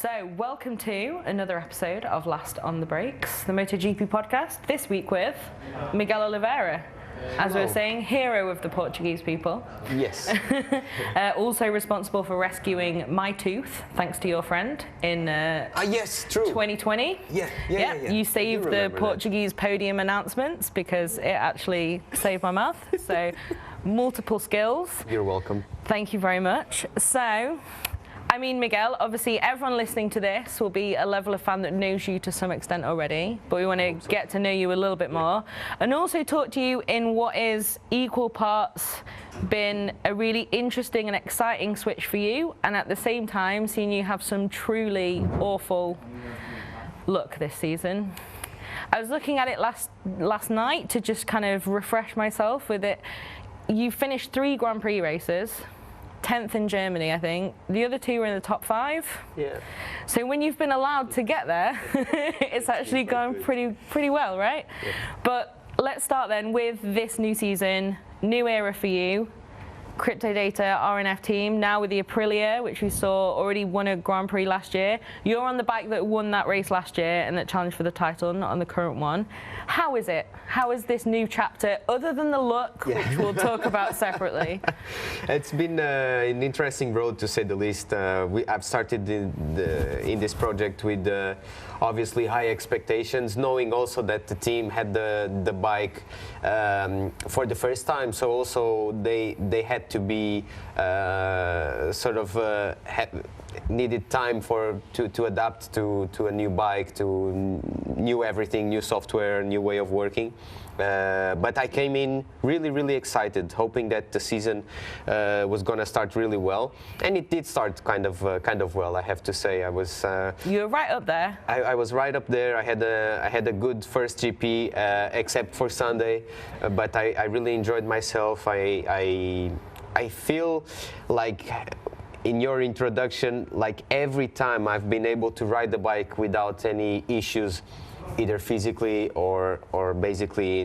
So, welcome to another episode of Last on the Brakes, the MotoGP podcast. This week with Miguel Oliveira, as we were saying, hero of the Portuguese people. Yes. Also responsible for rescuing my tooth, thanks to your friend, in yes, true. 2020. Yeah. You saved the Portuguese podium announcements because it actually saved my mouth. So, multiple skills. You're welcome. Thank you very much. So, I mean, Miguel, obviously everyone listening to this will be a level of fan that knows you to some extent already, but we want to get to know you a little bit more and also talk to you in what is equal parts been a really interesting and exciting switch for you, and at the same time seeing you have some truly awful luck this season. I was looking at it last night to just kind of refresh myself with it. You finished 3 Grand Prix races. 10th in Germany, I think. The other 2 were in the top 5. Yeah. So when you've been allowed to get there, it's actually gone pretty well, right? Yeah. But let's start then with this new season, new era for you. Crypto Data RNF team, now with the Aprilia, which we saw already won a Grand Prix last year. You're on the bike that won that race last year and that challenged for the title, not on the current one. How is it? How is this new chapter, other than the look, which we'll talk about separately? It's been an interesting road, to say the least. I've started in this project with obviously high expectations, knowing also that the team had the bike for the first time, so also they had to be needed time to adapt to a new bike, to new everything, new software, new way of working. But I came in really excited, hoping that the season was going to start really well, and it did start kind of well. I have to say, I was. You were right up there. I was right up there. I had a good first GP, except for Sunday, but I really enjoyed myself. I feel like, in your introduction, like every time I've been able to ride the bike without any issues, either physically or basically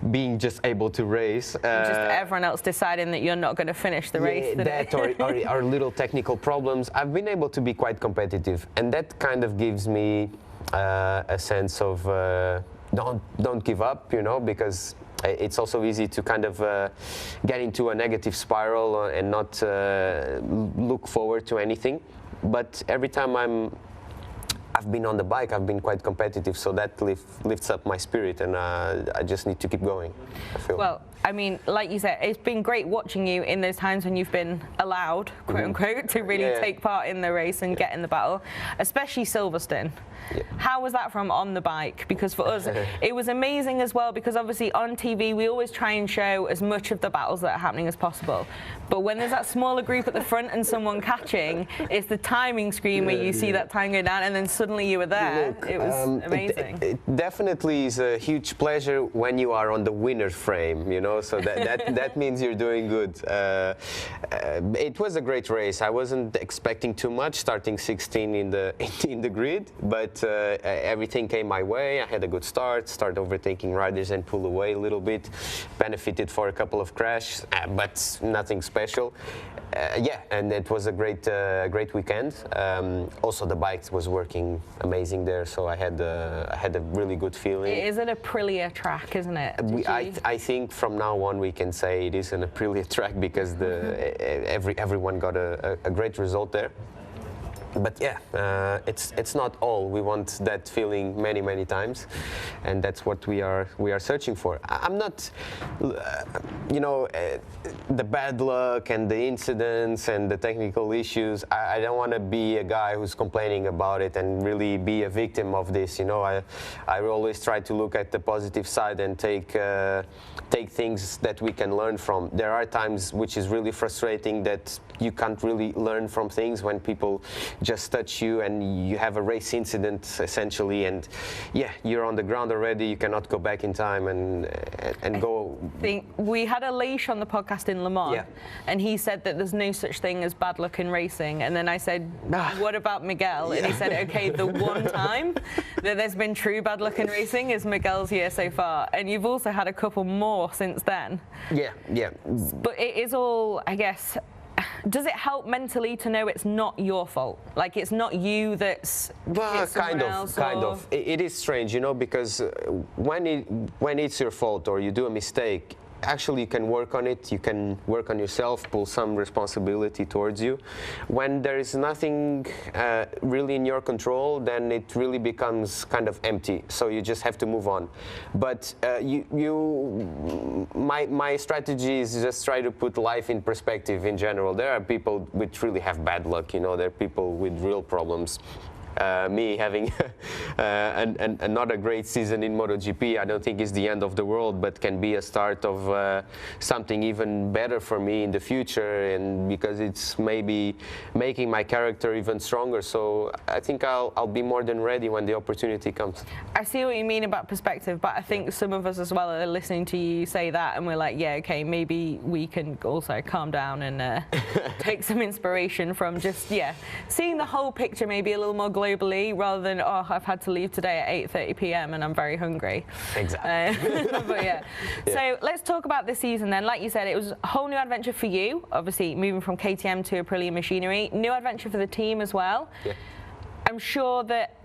being just able to race. Just everyone else deciding that you're not going to finish the race today. That or little technical problems. I've been able to be quite competitive, and that kind of gives me a sense of don't give up, because it's also easy to kind of get into a negative spiral and not look forward to anything. But every time I've been on the bike, I've been quite competitive, so that lifts up my spirit, and I just need to keep going, I feel. Well, I mean, like you said, it's been great watching you in those times when you've been allowed, quote unquote, to really take part in the race and get in the battle, especially Silverstone. Yeah. How was that from on the bike? Because for us, it was amazing as well, because obviously on TV, we always try and show as much of the battles that are happening as possible. But when there's that smaller group at the front and someone catching, it's the timing screen where you see that time go down and then suddenly you were there. Look, it was amazing. It definitely is a huge pleasure when you are on the winner's frame, so that means you're doing good. It was a great race. I wasn't expecting too much, starting 16 in the grid, but everything came my way. I had a good start overtaking riders and pull away a little bit, benefited for a couple of crashes, but nothing special. And it was a great weekend. Also, the bike was working amazing there, so I had a really good feeling. It is an Aprilia track, isn't it? I think from now on we can say it is an Aprilia track, because everyone got a great result there. But it's not all. We want that feeling many times, and that's what we are searching for. I'm not, the bad luck and the incidents and the technical issues. I don't want to be a guy who's complaining about it and really be a victim of this. I always try to look at the positive side and take things that we can learn from. There are times which is really frustrating that you can't really learn from things when people just touch you and you have a race incident essentially, and you're on the ground already. You cannot go back in time and go. We had a Leish on the podcast in Le Mans, and he said that there's no such thing as bad luck in racing. And then I said, what about Miguel? And he said, okay, the one time that there's been true bad luck in racing is Miguel's year so far, and you've also had a couple more since then. Yeah. But it is all, I guess, does it help mentally to know it's not your fault? Like it's not you that's Well, hit someone kind of, else, kind or- of. It is strange, you know, because when it's your fault or you do a mistake, actually you can work on it, you can work on yourself, pull some responsibility towards you. When there is nothing really in your control, then it really becomes kind of empty, so you just have to move on. But my strategy is just try to put life in perspective in general. There are people which really have bad luck, you know, there are people with real problems. Me having not a great season in MotoGP, I don't think is the end of the world, but can be a start of something even better for me in the future, and because it's maybe making my character even stronger. So I think I'll be more than ready when the opportunity comes. I see what you mean about perspective, but I think some of us as well are listening to you say that, and we're like, yeah, okay, maybe we can also calm down and take some inspiration from just, seeing the whole picture maybe a little more globally, rather than, oh, I've had to leave today at 8:30 p.m. and I'm very hungry. Exactly. But yeah. So let's talk about this season then. Like you said, it was a whole new adventure for you, obviously moving from KTM to Aprilia Machinery. New adventure for the team as well. Yeah. I'm sure that,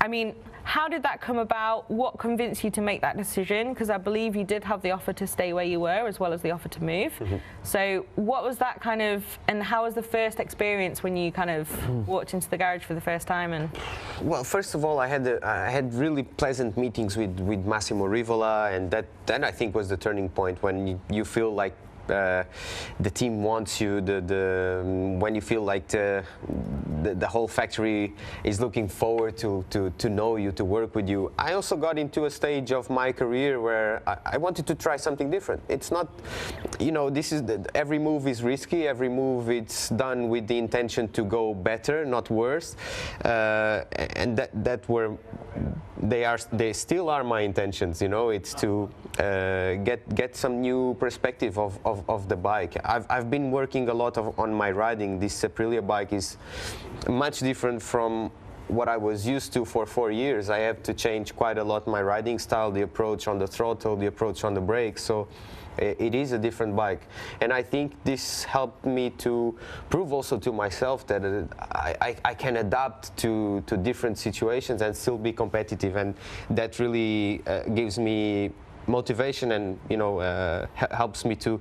I mean, how did that come about? What convinced you to make that decision? Because I believe you did have the offer to stay where you were as well as the offer to move. Mm-hmm. So what was that kind of, and how was the first experience when you kind of walked into the garage for the first time? And well, first of all, I had really pleasant meetings with Massimo Rivola, and that I think was the turning point when you feel like the team wants you, when you feel like the whole factory is looking forward to know you, to work with you. I also got into a stage of my career where I wanted to try something different. It's not, you know, every move is risky, every move it's done with the intention to go better, not worse, and they still are my intentions, you know. It's to get some new perspective of the bike. I've been working a lot on my riding. This Aprilia bike is much different from what I was used to for 4 years. I have to change quite a lot my riding style, the approach on the throttle, the approach on the brakes. So it is a different bike, and I think this helped me to prove also to myself that I can adapt to different situations and still be competitive, and that really gives me motivation and, you know, helps me to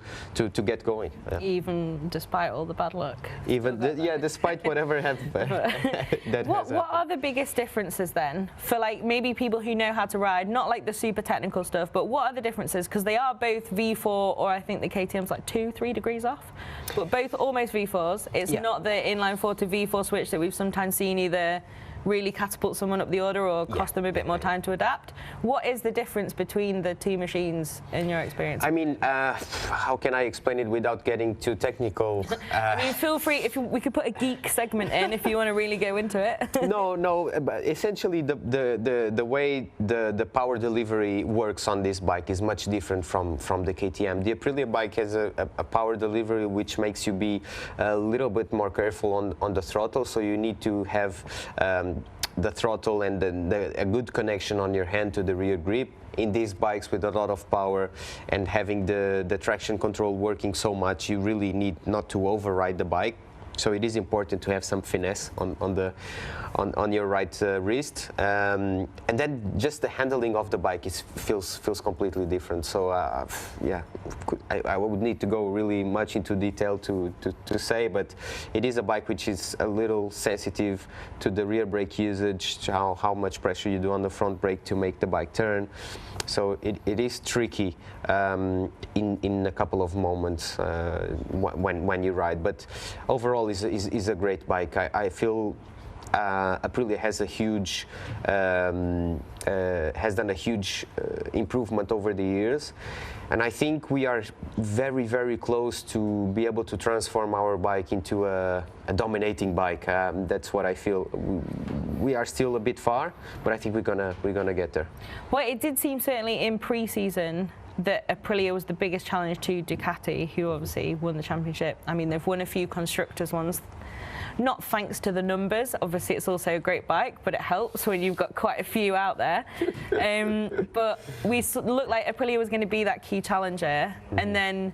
get going. Even despite all the bad luck. Despite whatever What are the biggest differences then for like maybe people who know how to ride, not like the super technical stuff, but what are the differences? Because they are both V4, or I think the KTM's like 2-3 degrees off, but both almost V4s. It's not the inline 4 to V4 switch that we've sometimes seen either really catapult someone up the order or cost them a bit more time to adapt. What is the difference between the two machines in your experience? I mean, how can I explain it without getting too technical? I mean, feel free, we could put a geek segment in if you want to really go into it. No, but essentially the way the power delivery works on this bike is much different from the KTM. The Aprilia bike has a power delivery which makes you be a little bit more careful on the throttle, so you need to have the throttle and a good connection on your hand to the rear grip. In these bikes with a lot of power and having the traction control working so much, you really need not to override the bike. So it is important to have some finesse on your right wrist, and then just the handling of the bike feels completely different. So I would need to go really much into detail to say, but it is a bike which is a little sensitive to the rear brake usage, how much pressure you do on the front brake to make the bike turn. So it is tricky in a couple of moments when you ride, but overall is a great bike. I feel Aprilia has done a huge improvement over the years, and I think we are very, very close to be able to transform our bike into a dominating bike. That's what I feel. We are still a bit far, but I think we're gonna get there. Well, it did seem certainly in pre-season that Aprilia was the biggest challenge to Ducati, who obviously won the championship. I mean, they've won a few constructors ones, not thanks to the numbers. Obviously, it's also a great bike, but it helps when you've got quite a few out there. But we looked like Aprilia was going to be that key challenger, and then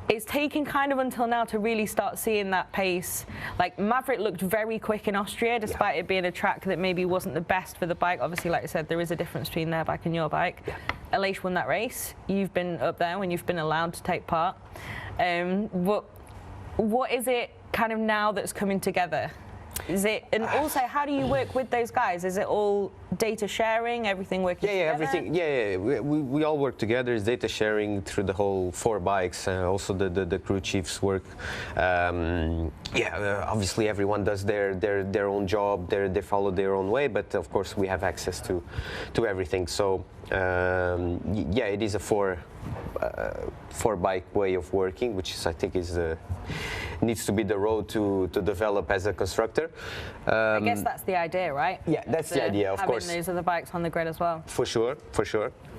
it's taken kind of until now to really start seeing that pace. Like Maverick looked very quick in Austria, despite it being a track that maybe wasn't the best for the bike. Obviously, like I said, there is a difference between their bike and your bike. Aleix won that race. You've been up there when you've been allowed to take part. What is it kind of now that's coming together? Is it, and also, how do you work with those guys? Is it all data sharing, everything working together? Everything. We all work together. It's data sharing through the whole 4 bikes. Also, the crew chiefs work. Obviously, everyone does their own job. They follow their own way. But of course, we have access to everything. So it is a 4 bike way of working, which is, I think, needs to be the road to develop as a constructor. I guess that's the idea, right? Yeah, that's the idea, of course. Having those other bikes on the grid as well. For sure.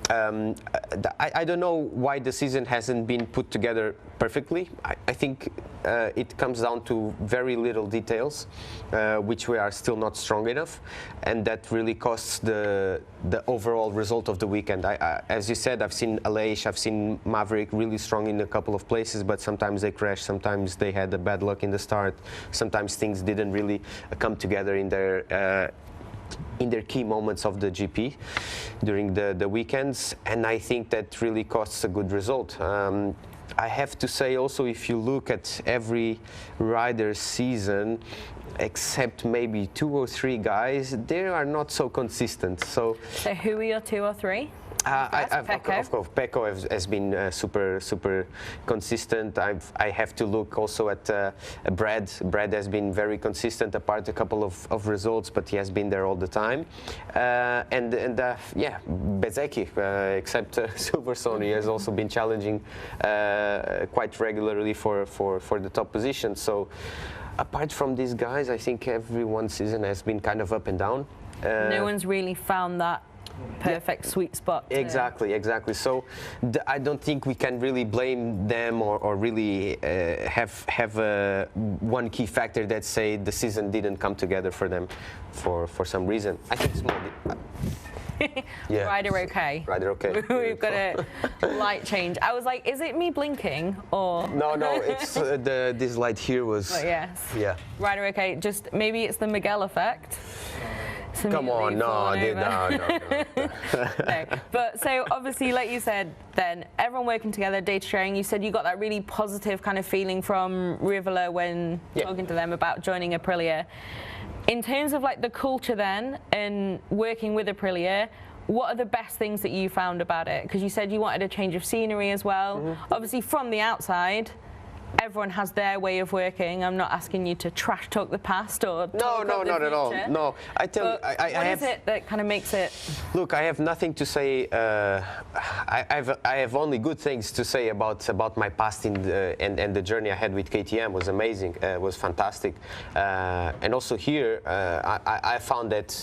I don't know why the season hasn't been put together perfectly. I think it comes down to very little details, which we are still not strong enough, and that really costs the overall result of the weekend. As you said, I've seen Aleix, I've seen Maverick really strong in a couple of places, but sometimes they crash, sometimes they had the bad luck in the start, sometimes things didn't really come together in their key moments of the GP during the weekends, and I think that really costs a good result. I have to say also, if you look at every rider's season, except maybe 2 or 3 guys, they are not so consistent. So who are your 2 or 3? Of course, Pecco has been super consistent. I have to look also at Brad. Brad has been very consistent, apart a couple of results, but he has been there all the time. Bezecchi, except Silverstone, he has also been challenging quite regularly for the top position. So apart from these guys, I think everyone's season has been kind of up and down. No one's really found that perfect sweet spot. Exactly. So I don't think we can really blame them or really have one key factor that say the season didn't come together for them for some reason. I think it's more. Rider okay. We've got a light change. I was like, is it me blinking or? No, it's this light here was. But yes. Yeah. Rider okay. Just maybe it's the Miguel effect. Come on, no. No. But so obviously, like you said, then everyone working together, data sharing. You said you got that really positive kind of feeling from Rivola when talking to them about joining Aprilia. In terms of like the culture then and working with Aprilia, what are the best things that you found about it? Because you said you wanted a change of scenery as well. Obviously, from the outside, everyone has their way of working. I'm not asking you to trash talk the past or talk no, not at all. No, I tell you, what is it that kind of makes it? Look, I have nothing to say. I have only good things to say about my past and the journey I had with KTM was amazing. Was fantastic, and also here I found that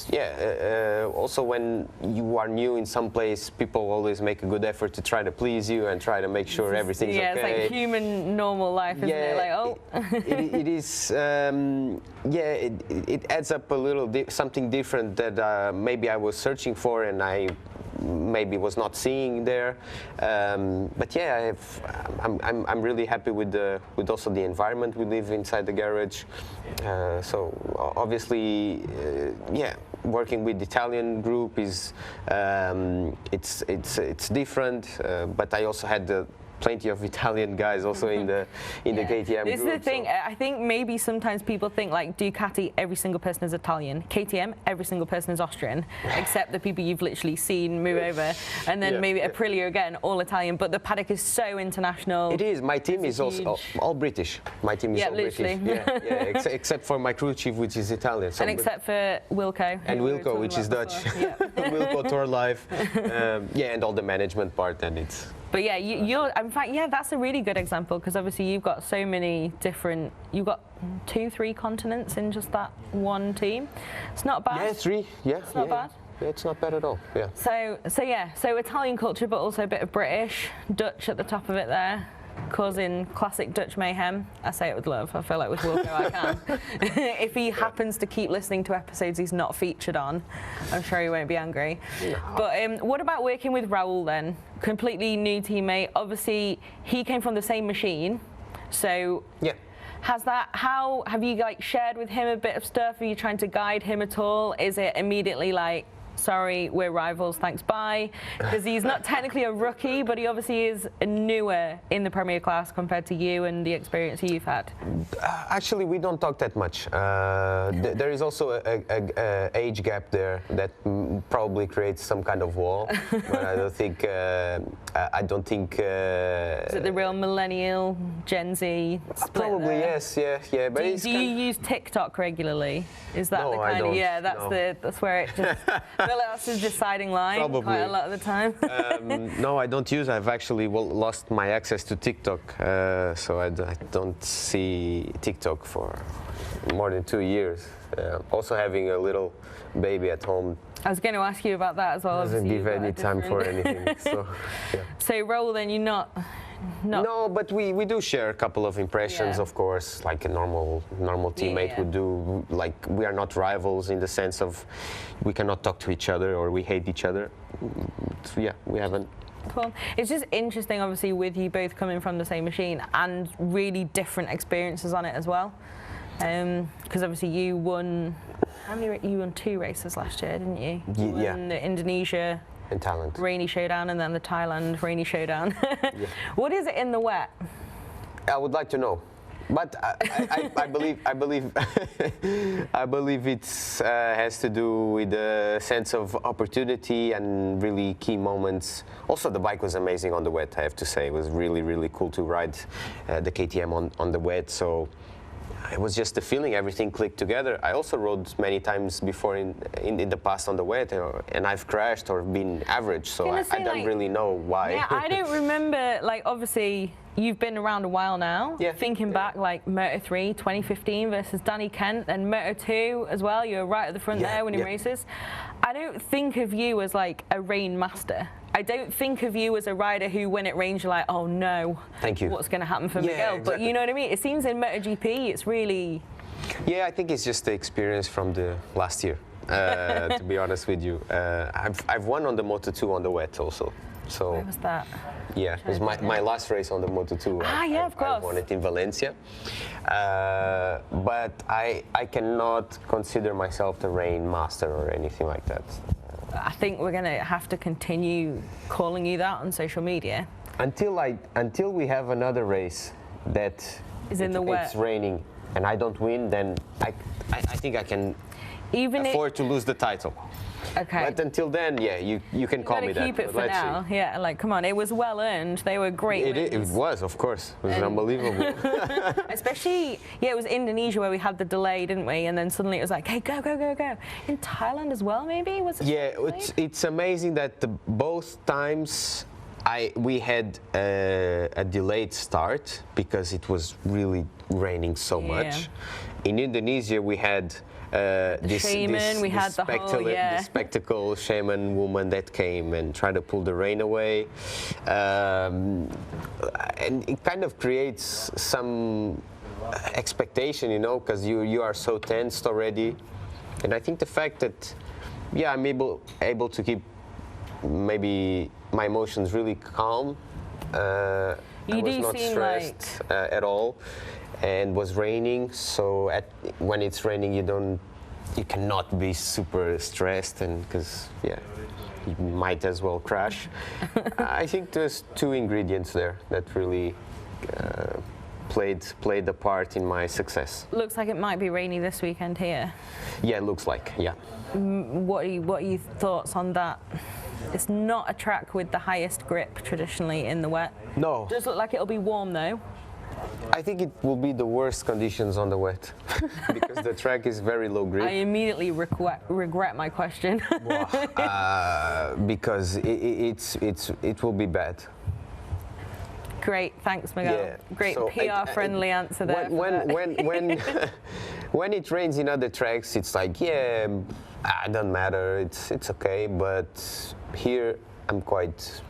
also when you are new in some place, people always make a good effort to try to please you and try to make sure everything's okay. It's like human normal life, isn't it? Like, oh. it is. It adds up a little something different that maybe I was searching for and I maybe was not seeing there. But yeah, I'm really happy with also the environment we live inside the garage. So obviously, working with the Italian group is it's different. But I also had plenty of Italian guys also in the KTM group. This is the thing. I think maybe sometimes people think like Ducati, every single person is Italian. KTM, every single person is Austrian, except the people you've literally seen move over. And then maybe Aprilia again, all Italian. But the paddock is so international. It is. My team is also all British. My team is all literally. British. Except for my crew chief, which is Italian. And except for Wilco. And Wilco, which is Dutch. Wilco Tour Life. And all the management part, and it's. But yeah, you're, in fact, that's a really good example because obviously you've got so many different, you've got 2-3 continents in just that one team. It's not bad. Yeah, 3. Yeah. It's not bad. Yeah, it's not bad at all. Yeah. So Italian culture, but also a bit of British, Dutch at the top of it there. causing classic Dutch mayhem. I say it with love. I feel like with Wilco I can. If he happens to keep listening to episodes he's not featured on, I'm sure he won't be angry. No. But what about working with Raul then? Completely new teammate. Obviously, he came from the same machine, so yeah. How have you like shared with him a bit of stuff? Are you trying to guide him at all? Is it immediately like, sorry, we're rivals, thanks, bye? Because he's not technically a rookie, but he obviously is newer in the Premier class compared to you and the experience you've had. Actually, we don't talk that much. There is also a age gap there that probably creates some kind of wall. But I don't think. Is it the real millennial, Gen Z split Probably there? Yes, yeah. But do you use TikTok regularly? Is that no, the kind I don't. of that's where it just. I feel like that's the deciding line Probably. quite a lot of the time. No, I don't use. I've actually lost my access to TikTok, so I don't see TikTok for more than 2 years. Also, having a little baby at home I was going to ask you about that as well. doesn't give any time for anything. So, yeah. So Raul, then you're not. No, but we do share a couple of impressions, Yeah. of course, like a normal teammate would do. Like, we are not rivals in the sense of we cannot talk to each other or we hate each other. So, yeah, we haven't. Cool. It's just interesting, obviously, with you both coming from the same machine and really different experiences on it as well. Because obviously you won. You won 2 races last year, didn't you? You won the Indonesia. In Thailand. Rainy showdown, and then the Thailand rainy showdown. Yeah. What is it in the wet? I would like to know, but I believe it has to do with the sense of opportunity and really key moments. Also, the bike was amazing on the wet. I have to say, it was really cool to ride the KTM on the wet. So. It was just the feeling, everything clicked together. I also rode many times before in the past on the wet, and I've crashed or been average, so I don't really know why. Yeah, I don't remember, like, obviously, you've been around a while now. Yeah. Thinking back, like, Moto3, 2015 versus Danny Kent, and Moto2 as well. You were right at the front there winning races. I don't think of you as, like, a rain master. I don't think of you as a rider who, when it rains, you're like, oh no, thank you. What's going to happen for Miguel? Exactly. But you know what I mean? It seems in MotoGP, it's really... Yeah, I think it's just the experience from the last year, to be honest with you. I've won on the Moto2 on the wet also. So, where was that? Yeah, it was my last race on the Moto2. Yeah, of course. I won it in Valencia. But I cannot consider myself the rain master or anything like that. I think we're going to have to continue calling you that on social media. Until we have another race that is in the wet. It's raining and I don't win, then I think I can afford to lose the title. Okay. But until then, yeah, you can call me that. Keep it for now. See. Yeah, like, come on, it was well earned. They were great wins. It was, of course. It was unbelievable. Especially, yeah, it was Indonesia where we had the delay, didn't we? And then suddenly it was like, hey, go. In Thailand as well, maybe? Was it? Yeah, it's amazing that both times we had a delayed start because it was really raining so much. In Indonesia, we had this spectacle shaman woman that came and tried to pull the rain away, and it kind of creates some expectation, you know, because you are so tensed already. And I think the fact that I'm able to keep maybe my emotions really calm. I was not stressed at all. And was raining, so when it's raining, you cannot be super stressed, and because you might as well crash. I think there's 2 ingredients there that really played a part in my success. Looks like it might be rainy this weekend here. Yeah, it looks like, yeah. What are your thoughts on that? It's not a track with the highest grip traditionally in the wet. No. It does look like it'll be warm though. I think it will be the worst conditions on the wet because the track is very low grip. I immediately regret my question. Because it will be bad. Great, thanks, Miguel. Yeah. Great So PR-friendly answer there. When it rains in other tracks, it's like it doesn't matter. It's okay. But here I'm quite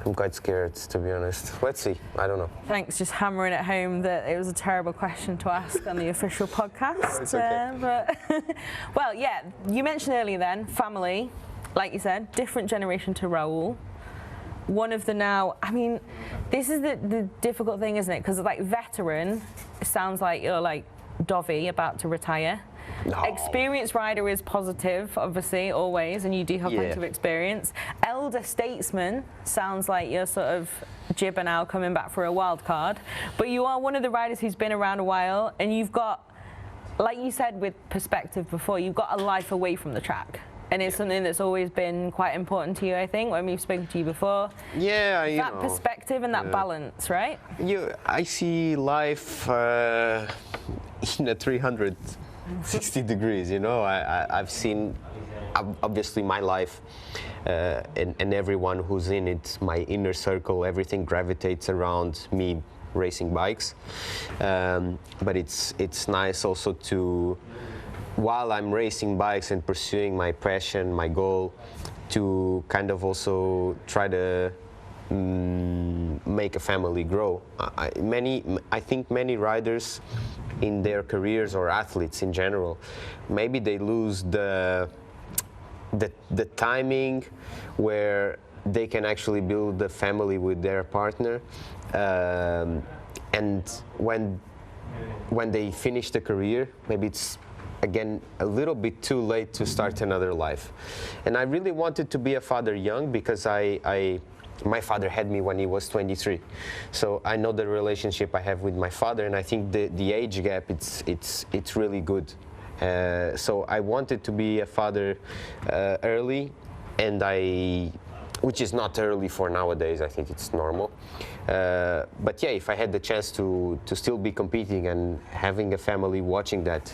I'm quite scared, to be honest. Let's see. I don't know. Thanks, just hammering it home that it was a terrible question to ask on the official podcast. It's okay. But well, yeah, you mentioned earlier then, family, like you said, different generation to Raul. One of the now, I mean, this is the difficult thing, isn't it? Because like veteran, it sounds like you're like Dovi about to retire. No. Experienced rider is positive, obviously, always, and you do have plenty of experience. Elder statesman sounds like you're sort of Gibber now coming back for a wild card. But you are one of the riders who's been around a while, and you've got, like you said with perspective before, you've got a life away from the track. And it's something that's always been quite important to you, I think, when we've spoken to you before. Yeah, you that know, perspective and that balance, right? I see life in a 360 degrees, you know. I've seen, obviously, my life and everyone who's in it, my inner circle, everything gravitates around me racing bikes. But it's nice also to, while I'm racing bikes and pursuing my passion, my goal, to kind of also try to make a family grow. I think many riders in their careers, or athletes in general, maybe they lose the timing where they can actually build a family with their partner, and when they finish the career, maybe it's again a little bit too late to start another life. And I really wanted to be a father young, because my father had me when he was 23, so I know the relationship I have with my father, and I think the age gap, it's really good. So I wanted to be a father early, and which is not early for nowadays. I think it's normal. But yeah, if I had the chance to still be competing and having a family watching that,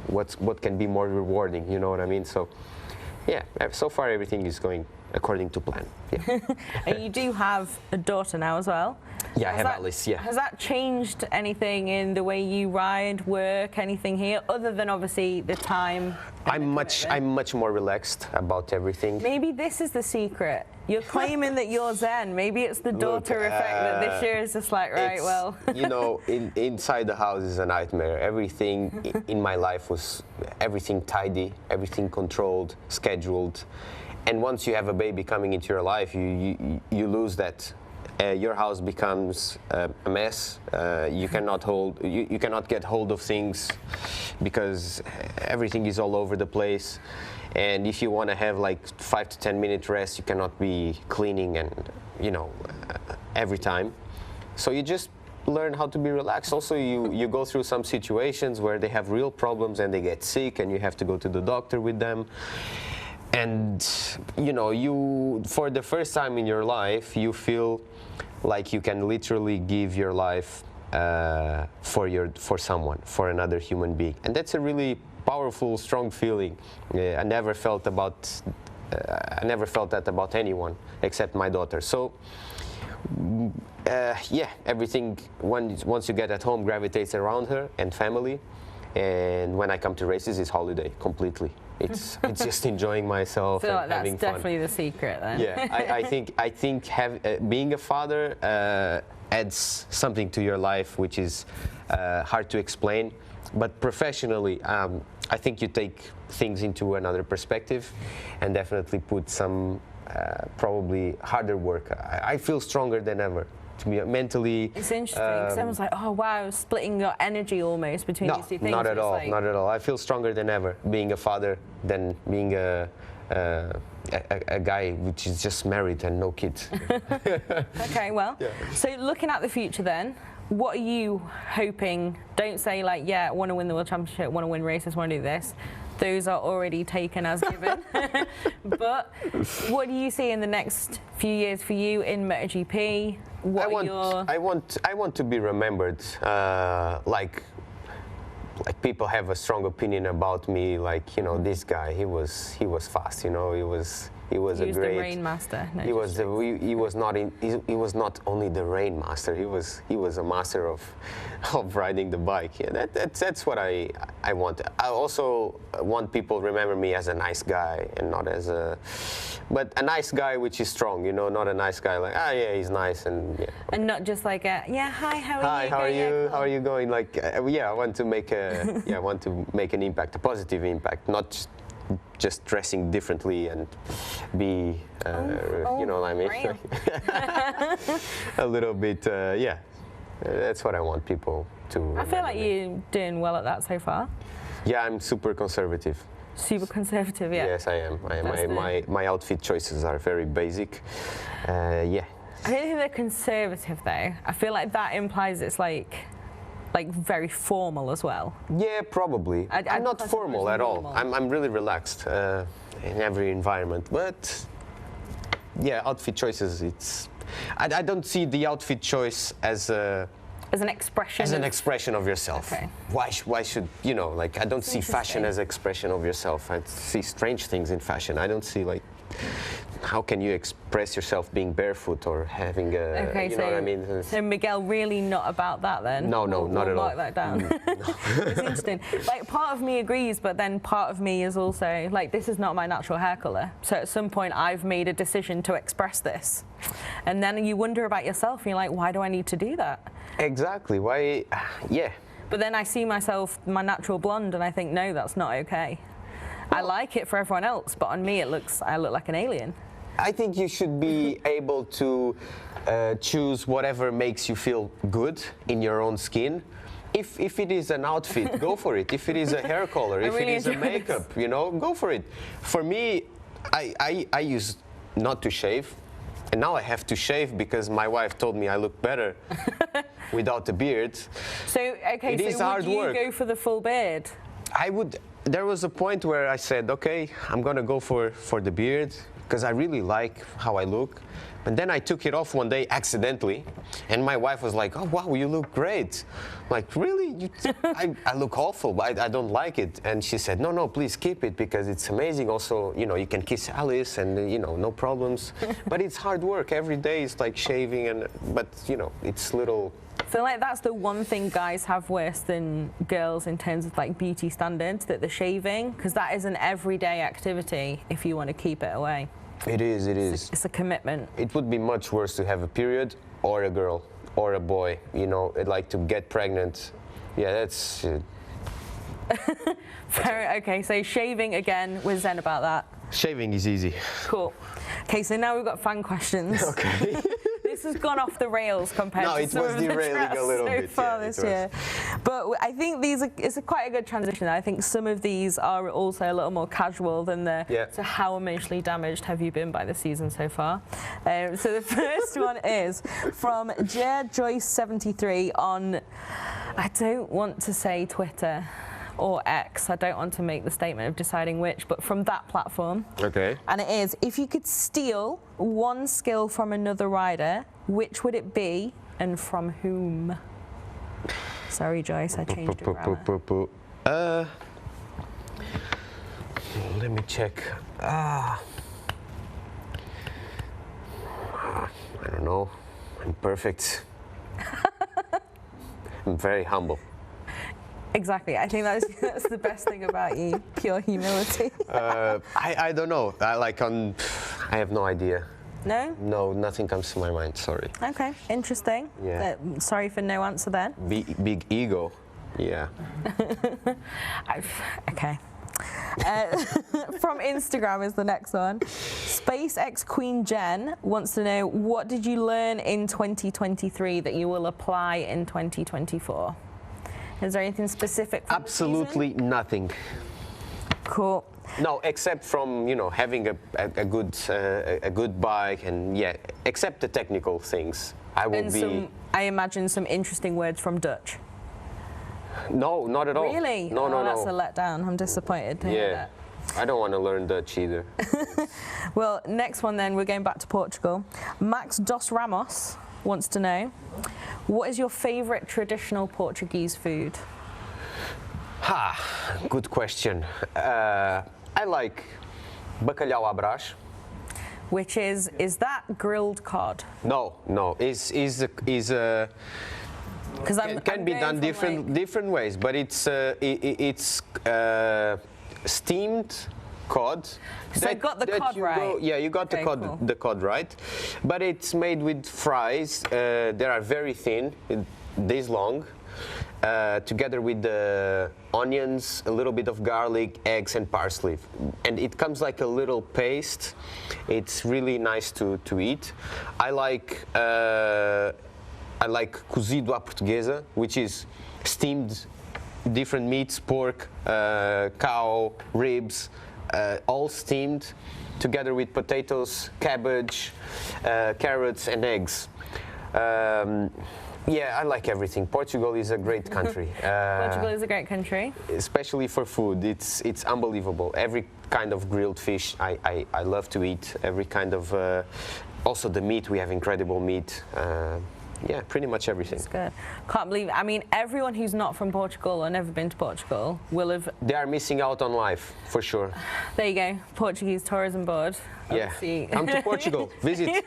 what can be more rewarding, you know what I mean? So yeah, so far everything is going according to plan. Yeah. And you do have a daughter now as well. Yeah, I have Alice, yeah. Has that changed anything in the way you ride, work, anything here, other than obviously the time? I'm much more relaxed about everything. Maybe this is the secret. You're claiming that you're Zen. Maybe it's the daughter effect that this year is just like, right, well. You know, inside the house is a nightmare. Everything in my life was everything tidy, everything controlled, scheduled. And once you have a baby coming into your life, you lose that. Your house becomes a mess. You cannot get hold of things because everything is all over the place. And if you want to have like 5 to 10 minute rest, you cannot be cleaning and every time. So you just learn how to be relaxed. Also, you go through some situations where they have real problems and they get sick, and you have to go to the doctor with them. And you for the first time in your life, you feel like you can literally give your life for someone, for another human being, and that's a really powerful, strong feeling. I never felt that about anyone except my daughter. So yeah, everything once you get at home gravitates around her and family. And when I come to races, it's holiday completely. It's just enjoying myself and like having fun. That's definitely the secret then. Yeah, I think being a father adds something to your life, which is hard to explain. But professionally, I think you take things into another perspective, and definitely put some probably harder work. I feel stronger than ever. To be mentally. It's interesting because everyone's like, oh wow, splitting your energy almost between these two things. Not at all. Like... Not at all. I feel stronger than ever being a father than being a guy which is just married and no kids. Okay, well, yeah. So looking at the future then, what are you hoping? Don't say like, yeah, I want to win the World Championship, want to win races, want to do this. Those are already taken as given. But what do you see in the next few years for you in MotoGP? I want to be remembered like people have a strong opinion about me. Like this guy, he was fast. He He was He a was great. the rain master. No, He was he was not only the rain master. He was a master of riding the bike. Yeah, that's what I want. I also want people to remember me as a nice guy and not as but a nice guy which is strong. You know, not a nice guy like yeah, he's nice and yeah. And not just like hi, how are you? Hi, how are Yeah, you? cool. How are you going? Like I want to make I want to make an impact, a positive impact, not just dressing differently and be, you know what I mean? Real. A little bit, yeah. That's what I want people to. I feel like remember me. you're doing well at that so far. Yeah, I'm super conservative. Super conservative, yeah. Yes, I am. That's My outfit choices are very basic. Yeah. I don't think they're conservative though. I feel like that implies it's like very formal as well. Yeah, probably. I'm not classify it formal as at all. normal. I'm really relaxed in every environment. But yeah, outfit choices. I don't see the outfit choice as an expression of yourself. Okay. Why should you know? Like I don't see fashion interesting. as expression of yourself. I see strange things in fashion. I don't see like. How can you express yourself being barefoot or having a, Okay, you know what I mean? so Miguel really not about that then? No, We'll not at all. mark that down. It's interesting. Like part of me agrees, but then part of me is also like, this is not my natural hair color. So at some point I've made a decision to express this. And then you wonder about yourself and you're like, why do I need to do that? Exactly. Why? Yeah. But then I see myself, my natural blonde, and I think, no, that's not okay. I like it for everyone else, but on me I look like an alien. I think you should be able to choose whatever makes you feel good in your own skin. If it is an outfit, go for it. If it is a hair color, if really it is a enjoy makeup, you know, go for it. For me, I used not to shave, and now I have to shave because my wife told me I look better without a beard. So, okay, It is hard would you work. go for the full beard? I would. There was a point where I said, okay, I'm gonna go for the beard because I really like how I look. And then I took it off one day accidentally, and my wife was like, "Oh wow, you look great." I'm like, really? I look awful, but I don't like it. And she said, "No, please keep it because it's amazing. Also, you know, you can kiss Alice, and you know, no problems. But it's hard work every day. It's like shaving, but you know, it's little." I feel like that's the one thing guys have worse than girls in terms of like beauty standards, that the shaving, because that is an everyday activity if you want to keep it away. It is. It's a commitment. It would be much worse to have a period or a girl or a boy, you know, like to get pregnant. Yeah, that's... Fair, okay, so shaving again, we're zen about that. Shaving is easy. Cool. Okay, so now we've got fan questions. Okay. This has gone off the rails compared No, to it some was of the derailing a chats little so bit, far yeah, this it was. year. But I think it's quite a good transition. I think some of these are also a little more casual than the, Yeah. so how emotionally damaged have you been by the season so far? So the first one is from Joyce73 on, I don't want to say Twitter or X. I don't want to make the statement of deciding which, but from that platform. Okay. And it is, if you could steal one skill from another rider, which would it be and from whom? Sorry, Joyce, I changed your grammar. Let me check. I don't know. I'm perfect. I'm very humble. Exactly. I think that's the best thing about you, pure humility. I don't know. I have no idea. No? No, nothing comes to my mind. Sorry. Okay, interesting. Yeah. Sorry for no answer then. Big ego. Yeah. Okay. From Instagram is the next one. SpaceX Queen Jen wants to know, what did you learn in 2023 that you will apply in 2024? Is there anything specific? From Absolutely nothing. Cool. No, except from, you know, having a good bike, and yeah, except the technical things. I will be. I imagine some interesting words from Dutch. No, not at all. Really? No, That's a letdown. I'm disappointed to hear that. I don't want to learn Dutch either. Well, next one then, we're going back to Portugal. Max dos Ramos wants to know, what is your favourite traditional Portuguese food? Good question. I like bacalhau à Brás. which is that grilled cod? No, is Because can be done different ways, but it's steamed cod. So you got the cod right. Yeah, you got Okay, cool. the cod right, but it's made with fries. They are very thin, this long. Together with the onions, a little bit of garlic, eggs, and parsley, and it comes like a little paste. It's really nice to eat. I like cozido à portuguesa, which is steamed different meats, pork, cow, ribs, all steamed together with potatoes, cabbage, carrots, and eggs. Yeah, I like everything. Portugal is a great country. Portugal is a great country. Especially for food. It's unbelievable. Every kind of grilled fish I love to eat. Every kind of... also the meat, we have incredible meat. Yeah, pretty much everything. It's good. Can't believe it. I mean, everyone who's not from Portugal or never been to Portugal will have... They are missing out on life, for sure. There you go, Portuguese Tourism Board. Yeah, come to Portugal, visit.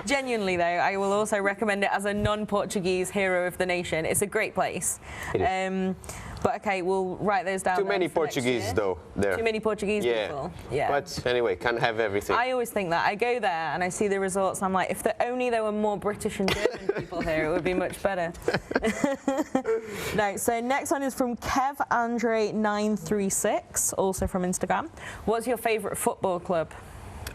Genuinely though, I will also recommend it as a non-Portuguese hero of the nation. It's a great place. It is. But okay, we'll write those down. Too many Portuguese though, there. Too many Portuguese people. Yeah. But anyway, can't have everything. I always think that. I go there and I see the resorts and I'm like, if only there were more British and German people here, it would be much better. No, so next one is from Kev Andre 936, also from Instagram. What's your favourite football club?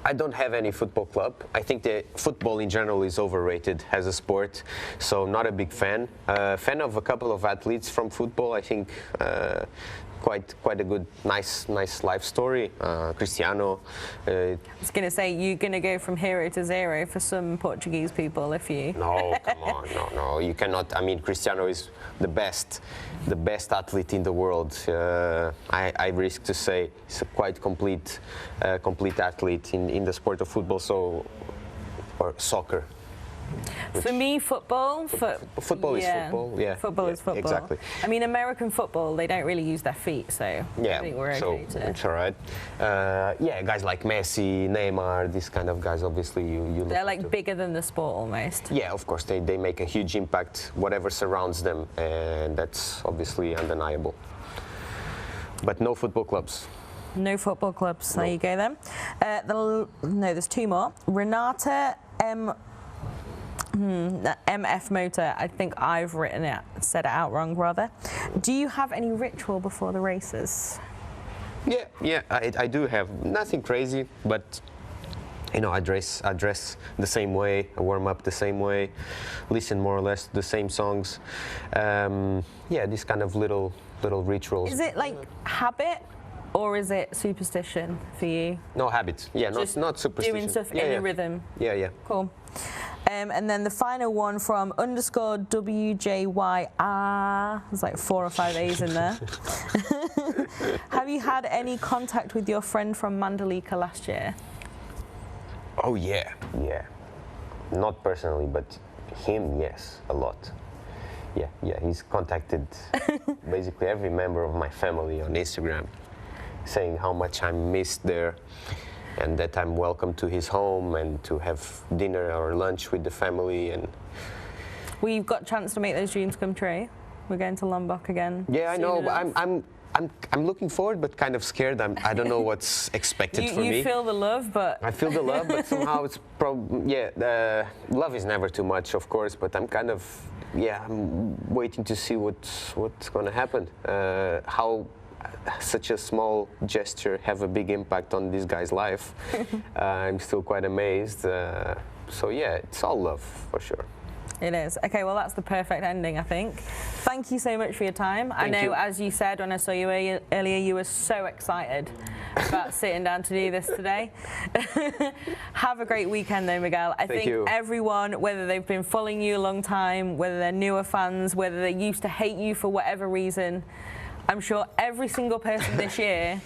I don't have any football club. I think the football in general is overrated as a sport, so not a big fan. Fan of a couple of athletes from football. I think quite a good, nice life story. Cristiano. I was going to say, you're going to go from hero to zero for some Portuguese people if you... No, come on, no, you cannot. I mean, Cristiano is the best athlete in the world. I risk to say he's a quite complete athlete in the sport of football, or soccer. For me, football. Football is football. Yeah. Football is football. Exactly. I mean, American football, they don't really use their feet, so yeah, I think we're okay so it's all right. Yeah, guys like Messi, Neymar, these kind of guys, obviously you They're like bigger than the sport almost. Yeah, of course, they make a huge impact, whatever surrounds them, and that's obviously undeniable. But no football clubs. No football clubs. No. There you go then. No, there's two more. Renata MF Motor, I think I've said it out wrong rather. Do you have any ritual before the races? Yeah, I do have. Nothing crazy, but you know, I dress the same way, I warm up the same way, listen more or less to the same songs. Yeah, these kind of little rituals. Is it like habit? Or is it superstition for you? No, habit. Yeah, not superstition. Doing stuff in a rhythm. Yeah. Cool. And then the final one from _WJYR. There's like 4 or 5 A's in there. Have you had any contact with your friend from Mandalika last year? Oh yeah. Not personally, but him, yes, a lot. Yeah. He's contacted basically every member of my family on Instagram, saying how much I'm missed there and that I'm welcome to his home and to have dinner or lunch with the family. And we've got a chance to make those dreams come true. We're going to Lombok again. Yeah, I know. I'm looking forward, but kind of scared. I don't know what's expected for me. You feel the love, but I feel the love, but somehow it's love is never too much, of course. But I'm kind of I'm waiting to see what's going to happen. How such a small gesture have a big impact on this guy's life. I'm still quite amazed. So yeah, it's all love for sure. It is. Okay, well that's the perfect ending, I think. Thank you so much for your time. I know, as you said when I saw you earlier, you were so excited about sitting down to do this today. Have a great weekend though, Miguel. I think everyone, whether they've been following you a long time, whether they're newer fans, whether they used to hate you for whatever reason, I'm sure every single person this year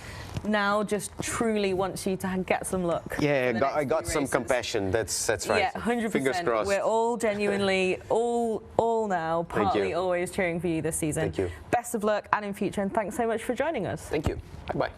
now just truly wants you to get some luck. Yeah, I got some compassion. That's right. Yeah, 100%. Fingers crossed. We're all genuinely, all now, partly always cheering for you this season. Thank you. Best of luck and in future, and thanks so much for joining us. Thank you. Bye-bye.